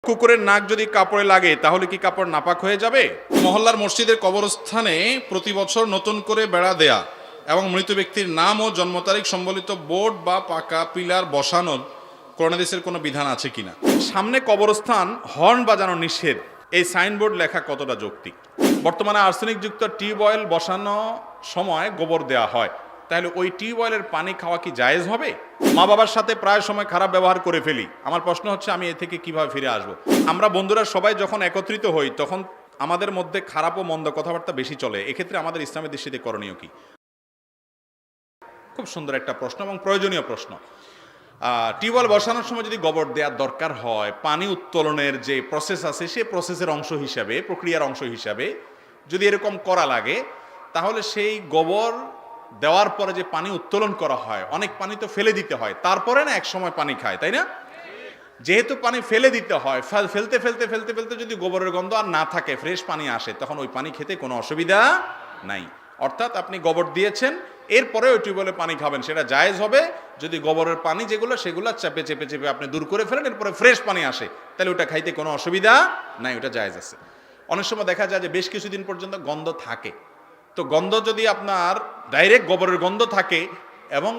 কুকুরের নাক যদি কাপড়ে লাগে তাহলে কি কাপড় নাপাক হয়ে যাবে? মহল্লার মসজিদের কবরস্থানে প্রতি বছর নতুন করে বেড়া দেয়া এবং মৃত ব্যক্তির নাম ও জন্ম তারিখ সম্বলিত বোর্ড বা পাকা পিলার বসানোর করোনাদেশের কোনো বিধান আছে কিনা। সামনে কবরস্থান, হর্ন বাজানো নিষেধ, এই সাইনবোর্ড লেখা কতটা যৌক্তিক? বর্তমানে আর্সেনিকযুক্ত টিউবওয়েল বসানো সময় গোবর দেয়া হয়, তাহলে ওই টিউবওয়েলের পানি খাওয়া কি জায়েজ হবে? মা বাবার সাথে প্রায় সময় খারাপ ব্যবহার করে ফেলি, আমার প্রশ্ন হচ্ছে আমি এ থেকে কিভাবে ফিরে আসব? আমরা বন্ধুরা সবাই যখন একত্রিত হই তখন আমাদের মধ্যে খারাপ ও মন্দ কথাবার্তা বেশি চলে, এক্ষেত্রে আমাদের ইসলামের দৃষ্টিতে করণীয় কি? খুব সুন্দর একটা প্রশ্ন এবং প্রয়োজনীয় প্রশ্ন। টিউবওয়েল বসানোর সময় যদি গোবর দেওয়ার দরকার হয়, পানি উত্তোলনের যে প্রসেস আছে সে প্রসেসের অংশ হিসাবে, প্রক্রিয়ার অংশ হিসাবে যদি এরকম করা লাগে, তাহলে সেই গোবর দেওয়ার পরে যে পানি উত্তোলন করা হয়, অনেক পানি তো ফেলে দিতে হয়, তারপরে না এক সময় পানি খায়, তাই না? যেহেতু পানি ফেলে দিতে হয়, ফেলতে ফেলতে ফেলতে ফেলতে যদি গোবরের গন্ধ আর না থাকে, ফ্রেশ পানি আসে, তখন ওই পানি খেতে কোনো অসুবিধা নাই। অর্থাৎ আপনি গোবর দিয়েছেন, এরপরে ওই টিউবওয়েলে পানি খাবেন, সেটা জায়েজ হবে যদি গোবরের পানি যেগুলো সেগুলো চেপে চেপে চেপে আপনি দূর করে ফেলেন, এরপরে ফ্রেশ পানি আসে, তাহলে ওটা খাইতে কোনো অসুবিধা নাই, ওটা জায়েজ আছে। অনেক সময় দেখা যায় যে বেশ কিছুদিন পর্যন্ত গন্ধ থাকে, তো গন্ধ যদি আপনার ডাইরেক্ট গোবরের গন্ধ থাকে এবং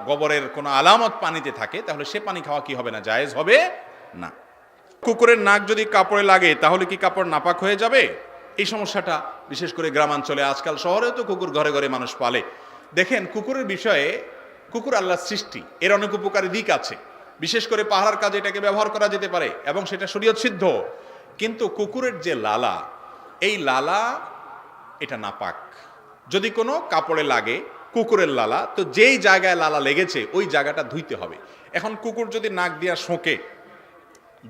গোবরের কোনো আলামত পানিতে থাকে, তাহলে সে পানি খাওয়া কি হবে না? জায়েজ হবে না। কুকুরের নাক যদি কাপড়ে লাগে তাহলে কি কাপড় নাপাক হয়ে যাবে? এই সমস্যাটা বিশেষ করে গ্রামাঞ্চলে, আজকাল শহরেও তো কুকুর ঘরে ঘরে মানুষ পালে। দেখেন, কুকুরের বিষয়ে, কুকুর আল্লাহর সৃষ্টি, এর অনেক উপকারী দিক আছে, বিশেষ করে পাহারার কাজে এটাকে ব্যবহার করা যেতে পারে এবং সেটা শরীয়ত সিদ্ধ। কিন্তু কুকুরের যে লালা, এই লালা এটা নাপাক। যদি কোনো কাপড়ে লাগে কুকুরের লালা, তো যেই জায়গায় লালা লেগেছে ওই জায়গাটা ধুইতে হবে। এখন কুকুর যদি নাক দিয়া শোঁকে,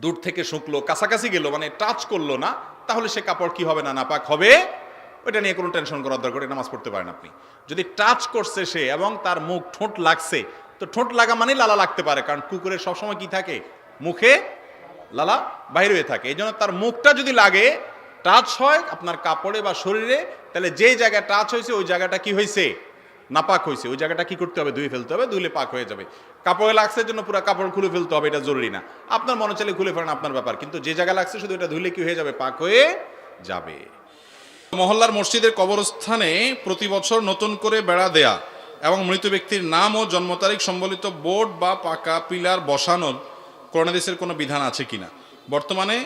দূর থেকে শুকলো, কাছাকাছি গেল, মানে টাচ করলো না, তাহলে সে কাপড় কি হবে না? নাপাক হবে। ওইটা নিয়ে কোনো টেনশন করার দরকার নেই, নামাজ পড়তে পারেন আপনি। যদি টাচ করছে সে এবং তার মুখ ঠোঁট লাগছে, তো ঠোঁট লাগা মানে লালা লাগতে পারে, কারণ কুকুরের সবসময় কি থাকে? মুখে লালা বাইরে হয়ে থাকে। এই জন্য তার মুখটা যদি লাগে, টাচ হয় আপনার কাপড়ে বা শরীরে, তাহলে যেই জায়গায় টাচ হয়েছে ওই জায়গাটা কি হয়েছে? নাপাক হয়েছে। ওই জায়গাটা কি করতে হবে? ধুয়ে ফেলতে হবে, ধুলে পাক হয়ে যাবে। কাপড়ে লাগছে জন্য পুরো কাপড় খুলে ফেলতে হবে, এটা জরুরি না। আপনার মনে চাইলে খুলে ফেলেন, আপনার ব্যাপার, কিন্তু যে জায়গায় লাগছে শুধু এটা ধুলে কি হয়ে যাবে? পাক হয়ে যাবে। মহল্লার মসজিদের কবরস্থানে প্রতি বছর নতুন করে বেড়া দেয়া এবং মৃত ব্যক্তির নাম ও জন্ম তারিখ সম্বলিত বোর্ড বা পাকা পিলার বসানোর করোনাদেশের কোনো বিধান আছে কিনা। বর্তমানে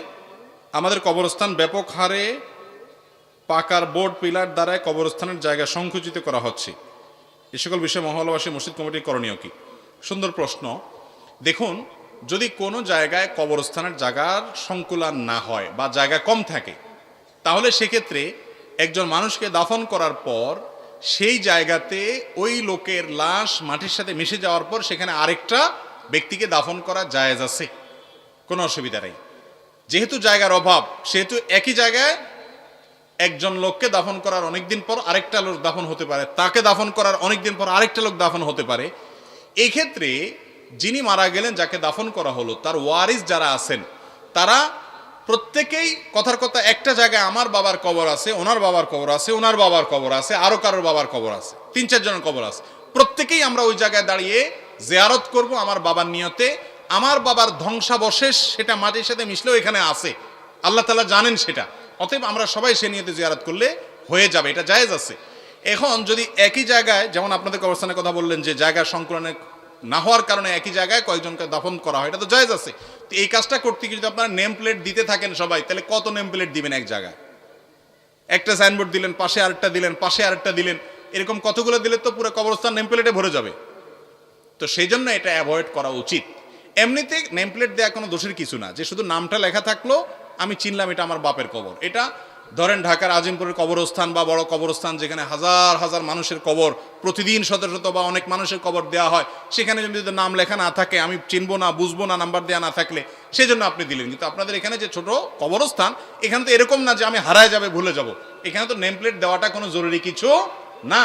আমাদের কবরস্থান ব্যাপক হারে পাকার বোর্ড পিলার দ্বারা কবরস্থানের জায়গা সংকুচিত করা হচ্ছে, এ সকল বিষয়ে মহল্লাবাসী মসজিদ কমিটির করণীয় কি? সুন্দর প্রশ্ন। দেখুন, যদি কোনো জায়গায় কবরস্থানের জায়গার সংকুলান না হয় বা জায়গা কম থাকে, তাহলে সেক্ষেত্রে একজন মানুষকে দাফন করার পর সেই জায়গাতে ওই লোকের লাশ মাটির সাথে মিশে যাওয়ার পর সেখানে আরেকটা ব্যক্তিকে দাফন করা জায়েজ আছে, কোনো অসুবিধা নেই। যেহেতু জায়গার অভাব, সেহেতু একই জায়গায় একজন লোককে দাফন করার অনেকদিন পর আরেকটা লোক দাফন হতে পারে, তাকে দাফন করার অনেকদিন পর আরেকটা লোক দাফন হতে পারে। এই ক্ষেত্রে যিনি মারা গেলেন, যাকে দাফন করা হলো, তার ওয়ারিস যারা আছেন, তারা প্রত্যেকেই কথার কথা একটা জায়গায় আমার বাবার কবর আছে, ওনার বাবার কবর আছে, ওনার বাবার কবর আছে, আরো কারোর বাবার কবর আছে, 3-4 জনের কবর আছে, প্রত্যেকেই আমরা ওই জায়গায় দাঁড়িয়ে জিয়ারত করব আমার বাবার নিয়তে। আমার বাবার ধ্বংসাবশেষ সেটা মাটির সাথে মিশলেও এখানে আছে, আল্লাহ তাআলা জানেন সেটা, অতএব আমরা সবাই সে নিয়তে জিয়ারত করলে হয়ে যাবে, এটা জায়েজ আছে। এখন যদি একই জায়গায়, যেমন আপনাদের কবরস্থানের কথা বললেন যে জায়গার সংকুলনে না হওয়ার কারণে একই জায়গায় কয়েকজনকে দাফন করা হয়, এটা তো জায়েজ আছে। তো এই কাজটা করতে গিয়ে যদি আপনারা নেম প্লেট দিতে থাকেন সবাই, তাহলে কত নেম প্লেট দিবেন? এক জায়গায় একটা সাইনবোর্ড দিলেন, পাশে আরেকটা দিলেন, পাশে আরেকটা দিলেন, এরকম কতগুলো দিলে তো পুরো কবরস্থান নেম প্লেটে ভরে যাবে। তো সেই জন্য এটা অ্যাভয়েড করা উচিত। এমনিতে নেম প্লেট দেওয়া কোনো দোষের কিছু না, যে শুধু নামটা লেখা থাকলো, আমি চিনলাম এটা আমার বাপের কবর। এটা ধরেন ঢাকার আজিমপুরের কবরস্থান বা বড় কবরস্থান, যেখানে হাজার হাজার মানুষের কবর, প্রতিদিন শত শত বা অনেক মানুষের কবর দেওয়া হয়, সেখানে যদি নাম লেখা না থাকে, আমি চিনবো না, বুঝবো না, নাম্বার দেওয়া না থাকলে, সেই জন্য আপনি দিলেন। কিন্তু আপনাদের এখানে যে ছোট কবরস্থান, এখানে তো এরকম না যে আমি হারায় যাবে, ভুলে যাব, এখানে তো নেম প্লেট দেওয়াটা কোনো জরুরি কিছু না।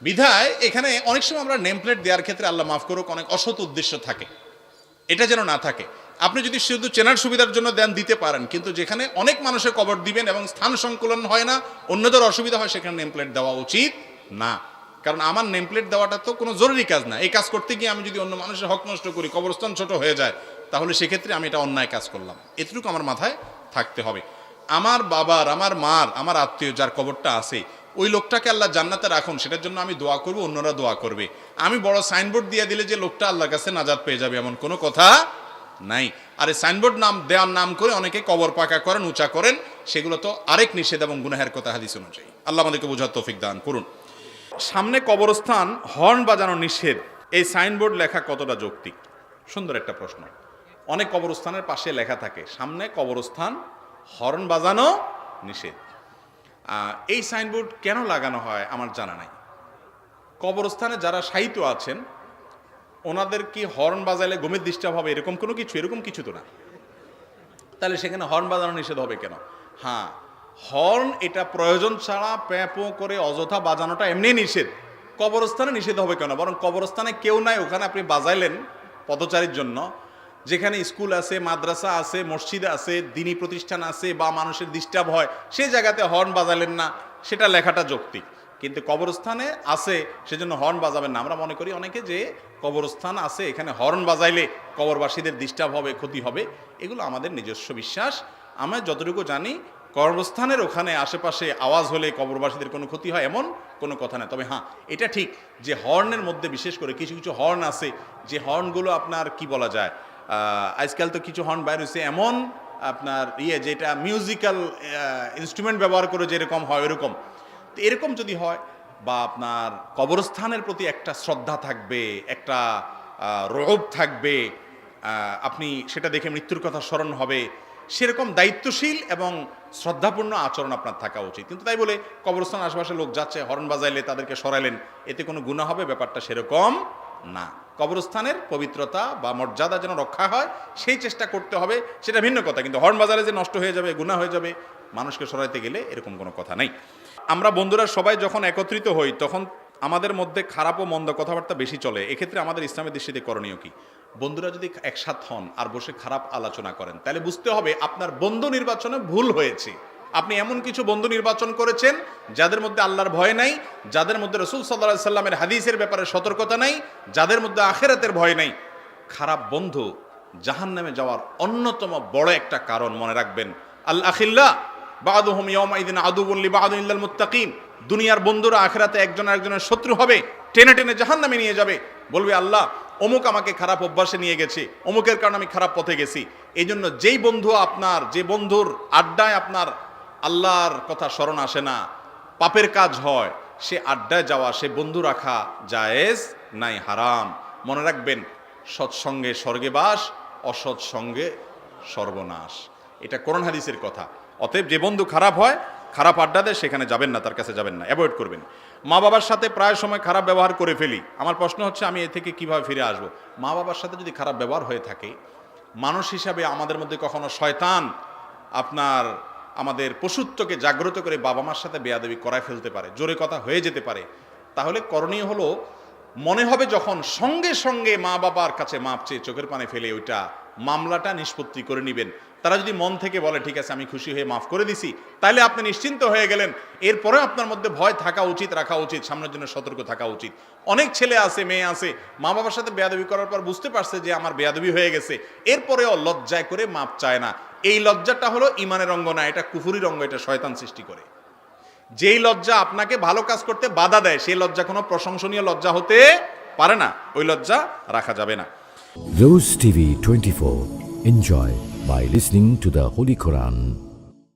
বিধায় এখানে অনেক সময় আমরা নেম প্লেট দেওয়ার ক্ষেত্রে, আল্লাহ মাফ করুক, অনেক অসৎ উদ্দেশ্য থাকে, এটা যেন না থাকে। আপনি যদি শুধু চেনার সুবিধার জন্য দেন, দিতে পারেন, কিন্তু যেখানে অনেক মানুষের কবর দিবেন এবং স্থান সংকুলন হয় না, অন্যদের অসুবিধা হয়, সেখানে নেম প্লেট দেওয়া উচিত না। কারণ আমার নেম প্লেট দেওয়াটা তো কোনো জরুরি কাজ না। এই কাজ করতে গিয়ে আমি যদি অন্য মানুষের হক নষ্ট করি, কবরস্থান ছোট হয়ে যায়, তাহলে সেক্ষেত্রে আমি এটা অন্যায় কাজ করলাম, এতটুকু আমার মাথায় থাকতে হবে। আমার বাবার, আমার মার, আমার আত্মীয় যার কবরটা আছে, ওই লোকটাকে আল্লাহ জান্নাতে রাখুন, সেটার জন্য আমি দোয়া করব, অন্যরা দোয়া করবে। আমি বড় সাইনবোর্ড দিয়ে দিলে যে লোকটা আল্লাহর কাছে নাজাত পেয়ে যাবে এমন কোনো কথা নাই। আর এই সাইনবোর্ড নাম দেওয়ার নাম করে অনেকে কবর পাকা করেন, উঁচা করেন, সেগুলো তো আরেক নিষেধ এবং গুনাহের কথা হাদিস অনুযায়ী। আল্লাহ আমাদেরকে বোঝার তৌফিক দান করুন। সামনে কবরস্থান, হর্ন বাজানো নিষেধ, এই সাইনবোর্ড লেখা কতটা যৌক্তিক? সুন্দর একটা প্রশ্ন। অনেক কবরস্থানের পাশে লেখা থাকে সামনে কবরস্থান, হর্ন বাজানো নিষেধ। এই সাইনবোর্ড কেন লাগানো হয় আমার জানা নাই। কবরস্থানে যারা শায়িত আছেন ওনাদের কি হর্ন বাজাইলে ঘুমের ডিস্টার্ব হবে এরকম কোনো কিছু? এরকম কিছু তো না। তাহলে সেখানে হর্ন বাজানো নিষেধ হবে কেন? হ্যাঁ, হর্ন এটা প্রয়োজন ছাড়া প্যাঁপো করে অযথা বাজানোটা এমনি নিষেধ। কবরস্থানে নিষেধ হবে কেন? বরং কবরস্থানে কেউ নাই, ওখানে আপনি বাজাইলেন পথচারীর জন্য, যেখানে স্কুল আছে, মাদ্রাসা আছে, মসজিদ আছে, দিনী প্রতিষ্ঠান আছে, বা মানুষের ডিস্টার্ব হয়, সেই জায়গাতে হর্ন বাজাইলেন না, সেটা লেখাটা যৌক্তিক। কিন্তু কবরস্থানে আছে সেজন্য হর্ন বাজাবেন না। আমরা মনে করি অনেকে যে কবরস্থান আছে এখানে হর্ন বাজাইলে কবরবাসীদের ডিস্টার্ব হবে, ক্ষতি হবে। এগুলো আমাদের নিজস্ব বিশ্বাস। আমরা যতটুকু জানি কবরস্থানের ওখানে আশেপাশে আওয়াজ হলে কবরবাসীদের কোনো ক্ষতি হয় এমন কোনো কথা নেই। তবে হ্যাঁ, এটা ঠিক যে হর্নের মধ্যে বিশেষ করে কিছু কিছু হর্ন আছে যে হর্নগুলো আপনার কি বলা যায়, আজকাল তো কিছু হর্ন বাইর হয়েছে এমন আপনার যেটা মিউজিক্যাল ইনস্ট্রুমেন্ট ব্যবহার করে যেরকম হয় ওরকম। তো এরকম যদি হয়, বা আপনার কবরস্থানের প্রতি একটা শ্রদ্ধা থাকবে, একটা রোব থাকবে, আপনি সেটা দেখে মৃত্যুর কথা স্মরণ হবে, সেরকম দায়িত্বশীল এবং শ্রদ্ধাপূর্ণ আচরণ আপনার থাকা উচিত। কিন্তু তাই বলে কবরস্থান আশেপাশে লোক যাচ্ছে, হর্ন বাজাইলে তাদেরকে সরাইলেন, এতে কোনো গুনাহ হবে, ব্যাপারটা সেরকম না। কবরস্থানের পবিত্রতা বা মর্যাদা যেন রক্ষা হয় সেই চেষ্টা করতে হবে, সেটা ভিন্ন কথা। কিন্তু হর্ন বাজারে যে নষ্ট হয়ে যাবে, গুনাহ হয়ে যাবে, মানুষকে সরাইতে গেলে এরকম কোনো কথা নেই। আমরা বন্ধুরা সবাই যখন একত্রিত হই তখন আমাদের মধ্যে খারাপ ও মন্দ কথাবার্তা বেশি চলে। এক্ষেত্রে আমাদের ইসলামের দৃষ্টিতে করণীয় কি? বন্ধুরা যদি একসাথ হন আর বসে খারাপ আলোচনা করেন, তাহলে বুঝতে হবে আপনার বন্ধু নির্বাচনে ভুল হয়েছে। আপনি এমন কিছু বন্ধু নির্বাচন করেছেন যাদের মধ্যে আল্লাহর ভয় নাই, যাদের মধ্যে রাসূল সাল্লাল্লাহু আলাইহি সাল্লামের হাদিসের ব্যাপারে সতর্কতা নাই, যাদের মধ্যে আখিরাতের ভয় নাই। খারাপ বন্ধু জাহান্নামে যাওয়ার অন্যতম বড় একটা কারণ, মনে রাখবেন। আল আখিল্লা বাদুহুম ইয়াওমাইদিন আদুউন লিবাদিন ইল্লাল মুত্তাকিন। দুনিয়ার বন্ধুরা আখিরাতে একজন আরেকজনের শত্রু হবে, টেনে টেনে জাহান্নামে নিয়ে যাবে। বলবে আল্লাহ অমুক আমাকে খারাপ অভ্যাসে নিয়ে গেছে, অমুকের কারণে আমি খারাপ পথে গেছি। এই জন্য যেই বন্ধু আপনার, যে বন্ধুর আড্ডায় আপনার আল্লাহর কথা স্মরণ আসে না, পাপের কাজ হয়, সে আড্ডায় যাওয়া, সে বন্ধু রাখা জায়েজ নাই, হারাম। মনে রাখবেন, সৎসঙ্গে স্বর্গে বাস, অসৎসঙ্গে সর্বনাশ। এটা কোরআন হাদিসের কথা। অতএব যে বন্ধু খারাপ হয়, খারাপ আড্ডা দেয়, সেখানে যাবেন না, তার কাছে যাবেন না, অ্যাভয়েড করবেন। মা বাবার সাথে প্রায় সময় খারাপ ব্যবহার করে ফেলি। আমার প্রশ্ন হচ্ছে আমি এ থেকে কিভাবে ফিরে আসব? মা বাবার সাথে যদি খারাপ ব্যবহার হয়ে থাকে, মানুষ হিসাবে আমাদের মধ্যে কখনো শয়তান আপনার আমাদের পশুত্বকে জাগ্রত করে বাবা মার সাথে বেয়াদবি করায় ফেলতে পারে, জোরে কথা হয়ে যেতে পারে। তাহলে করণীয় হলো, মনে হবে যখন সঙ্গে সঙ্গে মা বাবার কাছে মাপ চেয়ে চোখের পানি ফেলে ওইটা মামলাটা নিষ্পত্তি করে নেবেন। তারা যদি মন থেকে বলে ঠিক আছে আমি খুশি হয়ে মাফ করে দিছি, তাহলে আপনি নিশ্চিন্ত হয়ে গেলেন। এরপরে আপনার মধ্যে ভয় থাকা উচিত, রাখা উচিত, সামনের জন্য সতর্ক থাকা উচিত। অনেক ছেলে আছে, মেয়ে আছে, মা বাবার সাথে বেয়াদবি করার পর বুঝতে পারছে যে আমার বেয়াদবি হয়ে গেছে, এরপরেও লজ্জায় করে মাপ চায় না। এই লজ্জাটা হলো ইমানের অঙ্গ না, এটা কুফুরির অঙ্গ, এটা শয়তান সৃষ্টি করে। যেই লজ্জা আপনাকে ভালো কাজ করতে বাধা দেয়, সেই লজ্জা কোনো প্রশংসনীয় লজ্জা হতে পারে না, ওই লজ্জা রাখা যাবে না। Rose TV 24. Enjoy by listening to the Holy Quran.